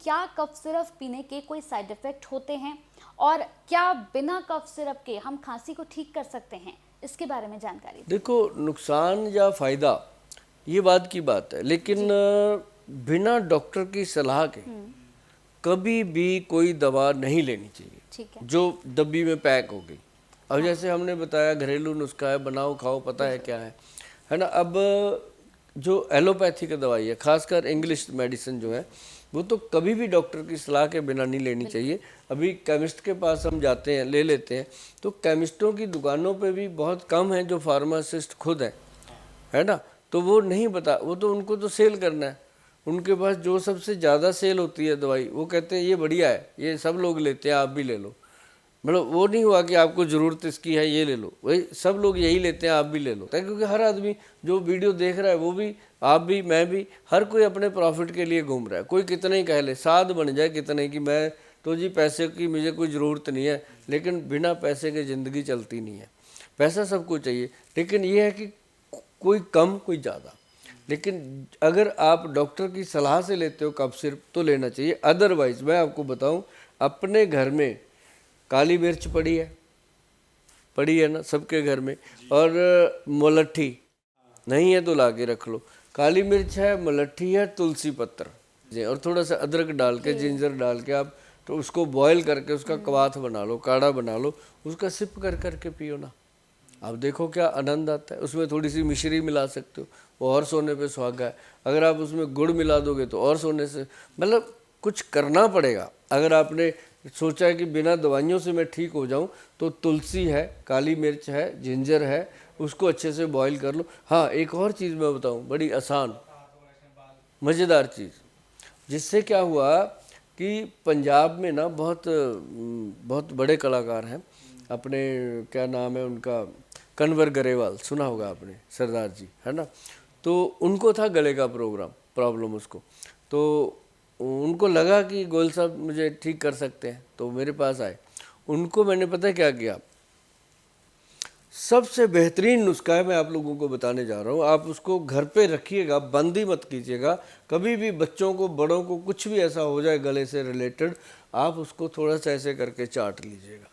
क्या cough syrup पीने के कोई साइड इफेक्ट होते हैं और क्या बिना कफ सिरप के हम खांसी को ठीक कर सकते हैं, इसके बारे में जानकारी दें। देखो, नुकसान या फ़ायदा ये बात की बात है, लेकिन बिना डॉक्टर की सलाह के कभी भी कोई दवा नहीं लेनी चाहिए ठीक है। जो डब्बी में पैक हो गई। अब जैसे हमने बताया घरेलू नुस्खा है, बनाओ खाओ, पता है क्या है ना। अब जो एलोपैथी का दवाई है, खासकर इंग्लिश मेडिसिन जो है, वो तो कभी भी डॉक्टर की सलाह के बिना नहीं लेनी चाहिए। अभी केमिस्ट के पास हम जाते हैं, ले लेते हैं, तो केमिस्टों की दुकानों पे भी बहुत कम है जो फार्मासिस्ट खुद है ना। तो वो नहीं बता, वो तो उनको तो सेल करना है। उनके पास जो सबसे ज़्यादा सेल होती है दवाई, वो कहते हैं ये बढ़िया है, ये सब लोग लेते हैं, आप भी ले लो। मतलब वो नहीं हुआ कि आपको ज़रूरत इसकी है ये ले लो, वही सब लोग यही लेते हैं, आप भी ले लो। क्योंकि हर आदमी जो वीडियो देख रहा है, वो भी, आप भी, मैं भी, हर कोई अपने प्रॉफिट के लिए घूम रहा है। कोई कितना ही कह ले, साध बन जाए कितने की, मैं तो जी पैसे की मुझे कोई ज़रूरत नहीं है, लेकिन बिना पैसे के ज़िंदगी चलती नहीं है। पैसा सबको चाहिए, लेकिन ये है कि कोई कम कोई ज़्यादा। लेकिन अगर आप डॉक्टर की सलाह से लेते हो कफ सिरप तो लेना चाहिए। अदरवाइज मैं आपको बताऊं, अपने घर में काली मिर्च पड़ी है ना सबके घर में, और मुलट्ठी नहीं है तो ला के रख लो। काली मिर्च है, मुलट्ठी है, तुलसी पत्र और थोड़ा सा अदरक डाल के, जिंजर डाल के आप तो उसको बॉईल करके उसका कवाथ बना लो, काढ़ा बना लो, उसका सिप कर करके पियो ना। आप देखो क्या आनंद आता है। उसमें थोड़ी सी मिश्री मिला सकते हो, वो और सोने पे सुहागा है। अगर आप उसमें गुड़ मिला दोगे तो और सोने से, मतलब कुछ करना पड़ेगा। अगर आपने सोचा है कि बिना दवाइयों से मैं ठीक हो जाऊं, तो तुलसी है, काली मिर्च है, जिंजर है, उसको अच्छे से बॉईल कर लो। हाँ, एक और चीज़ मैं बताऊं, बड़ी आसान मज़ेदार चीज़, जिससे क्या हुआ कि पंजाब में ना बहुत बड़े कलाकार हैं अपने, क्या नाम है उनका, कन्वर गरेवाल, सुना होगा आपने, सरदार जी, है ना। तो उनको था गले का प्रॉब्लम उसको। तो उनको लगा कि गोयल साहब मुझे ठीक कर सकते हैं, तो मेरे पास आए। उनको मैंने पता क्या किया, सबसे बेहतरीन नुस्खा है, मैं आप लोगों को बताने जा रहा हूँ। आप उसको घर पे रखिएगा, बंद ही मत कीजिएगा कभी भी। बच्चों को, बड़ों को कुछ भी ऐसा हो जाए गले से रिलेटेड, आप उसको थोड़ा सा ऐसे करके चाट लीजिएगा,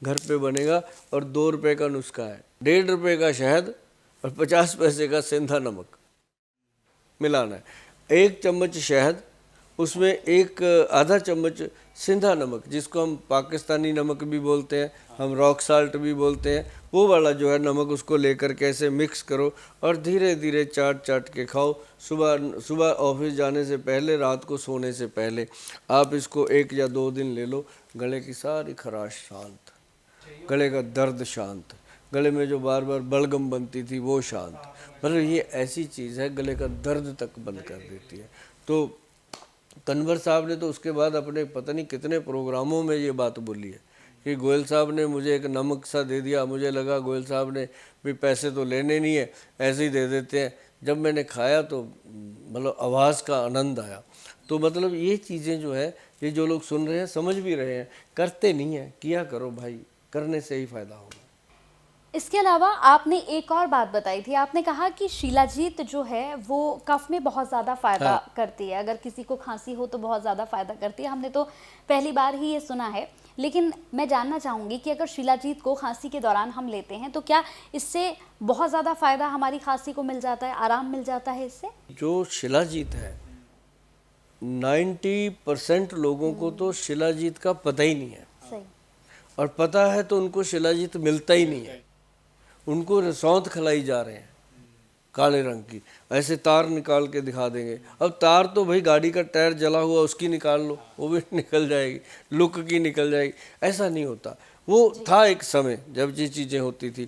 घर पे बनेगा। और 2 रुपये का नुस्खा है, 1.5 रुपये का शहद और 50 पैसे का सेंधा नमक मिलाना है। 1 चम्मच शहद, उसमें एक आधा चम्मच सिंधा नमक, जिसको हम पाकिस्तानी नमक भी बोलते हैं, हम रॉक साल्ट भी बोलते हैं, वो वाला जो है नमक, उसको लेकर के ऐसे मिक्स करो और धीरे धीरे चाट के खाओ। सुबह ऑफिस जाने से पहले, रात को सोने से पहले आप इसको 1 या 2 दिन ले लो। गले की सारी खराश शांत, गले का दर्द शांत, गले में जो बार बार बलगम बनती थी वो शांत। मतलब ये ऐसी चीज़ है, गले का दर्द तक बंद कर देती है। तो कन्वर साहब ने तो उसके बाद अपने पता नहीं कितने प्रोग्रामों में ये बात बोली है कि गोयल साहब ने मुझे एक नमक सा दे दिया, मुझे लगा गोयल साहब ने भी पैसे तो लेने नहीं है, ऐसे ही दे देते हैं। जब मैंने खाया तो मतलब आवाज़ का आनंद आया। तो मतलब ये चीज़ें जो है, ये जो लोग सुन रहे हैं, समझ भी रहे हैं, करते नहीं हैं, किया करो भाई, करने से ही फ़ायदा होगा। इसके अलावा आपने एक और बात बताई थी, आपने कहा कि शिलाजीत जो है वो कफ में बहुत ज़्यादा फ़ायदा करती है, अगर किसी को खांसी हो तो बहुत ज़्यादा फ़ायदा करती है। हमने तो पहली बार ही ये सुना है, लेकिन मैं जानना चाहूँगी कि अगर शिलाजीत को खांसी के दौरान हम लेते हैं तो क्या इससे बहुत ज़्यादा फ़ायदा हमारी खांसी को मिल जाता है, आराम मिल जाता है इससे? जो शिलाजीत है, 90% लोगों को तो शिलाजीत का पता ही नहीं है, सही। और पता है तो उनको शिलाजीत मिलता ही नहीं है। उनको रसौंत खिलाई जा रहे हैं काले रंग की, ऐसे तार निकाल के दिखा देंगे। अब तार तो भाई गाड़ी का टायर जला हुआ उसकी निकाल लो, वो भी निकल जाएगी, लुक की निकल जाएगी। ऐसा नहीं होता। वो था एक समय जब ये चीज़ें होती थी।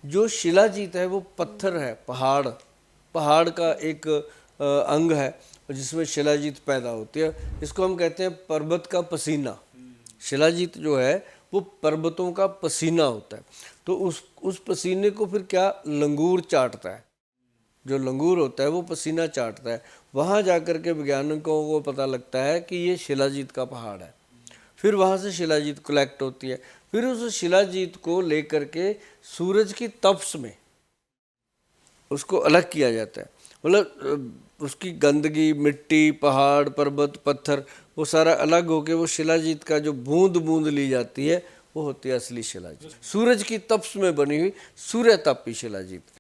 जो शिलाजीत है वो पत्थर है, पहाड़ का एक अंग है जिसमें शिलाजीत पैदा होती है। इसको हम कहते हैं पर्वत का पसीना। शिलाजीत जो है वो पर्वतों का पसीना होता है। तो उस पसीने को फिर क्या लंगूर चाटता है, जो लंगूर होता है वो पसीना चाटता है। वहाँ जाकर के वैज्ञानिकों को पता लगता है कि ये शिलाजीत का पहाड़ है। फिर वहाँ से शिलाजीत कलेक्ट होती है। फिर उस शिलाजीत को लेकर के सूरज की तपश में उसको अलग किया जाता है मतलब उसकी गंदगी, मिट्टी, पहाड़, पर्वत, पत्थर, वो सारा अलग होके वो शिलाजीत का जो बूंद बूंद ली जाती है वो होती है असली शिलाजीत। सूरज की तपश में बनी हुई सूर्य तापी शिलाजीत।